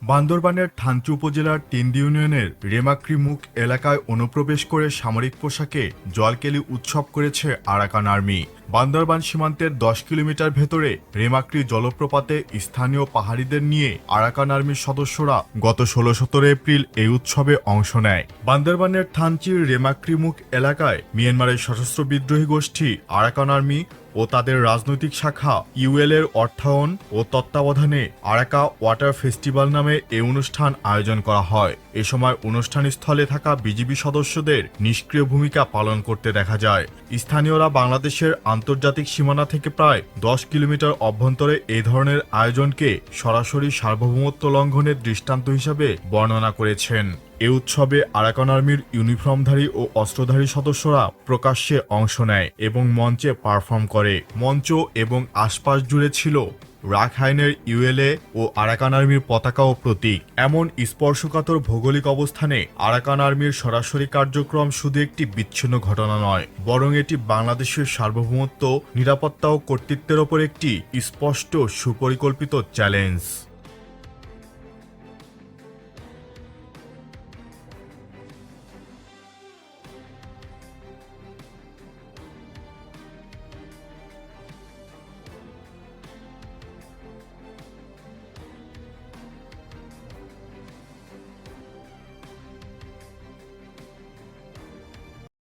বান্দরবানের থানচি উপজেলার তিনদি ইউনিয়নের রেমাক্রি মুখ এলাকায় অনুপ্রবেশ করে সামরিক পোশাকে জলকেলি উৎসব করেছে আরাকান আর্মি। বান্দরবান সীমান্তের 10 কিলোমিটার ভেতরে রেমাক্রি জলপ্রপাতে স্থানীয় পাহাড়িদের নিয়ে আরাকান আর্মির সদস্যরা গত 16-17 এপ্রিল এই উৎসবে অংশ নেয়। বান্দরবানের থানচির রেমাক্রি মুখ এলাকায় মিয়ানমারের সশস্ত্র বিদ্রোহী গোষ্ঠী আরাকান আর্মি ও তাদের রাজনৈতিক শাখা ইউএল এর অর্থায়ন ও তত্ত্বাবধানে আরাকা ওয়াটার ফেস্টিভ্যাল নামে এই অনুষ্ঠান আয়োজন করা হয়। এ সময় অনুষ্ঠান স্থলে থাকা বিজিবি সদস্যদের নিষ্ক্রিয় ভূমিকা পালন করতে দেখা যায়। স্থানীয়রা বাংলাদেশের আন্তর্জাতিক সীমানা থেকে প্রায় 10 কিলোমিটার অভ্যন্তরে এই ধরনের আয়োজনকে সরাসরি সার্বভৌমত্ব লঙ্ঘনের দৃষ্টান্ত হিসাবে বর্ণনা করেছেন। এ উৎসবে আরাকান আর্মির ইউনিফর্মধারী ও অস্ত্রধারী সদস্যরা প্রকাশ্যে অংশ নেয় এবং মঞ্চে পারফর্ম করে। মঞ্চ এবং আশপাশ জুড়ে ছিল রাখাইনের ইউএলএ ও আরাকান আর্মির পতাকা ও প্রতীক। এমন স্পর্শকাতর ভৌগোলিক অবস্থানে আরাকান আর্মির সরাসরি কার্যক্রম শুধু একটি বিচ্ছিন্ন ঘটনা নয়, বরং এটি বাংলাদেশের সার্বভৌমত্ব, নিরাপত্তা ও কর্তৃত্বের ওপর একটি স্পষ্ট সুপরিকল্পিত চ্যালেঞ্জ।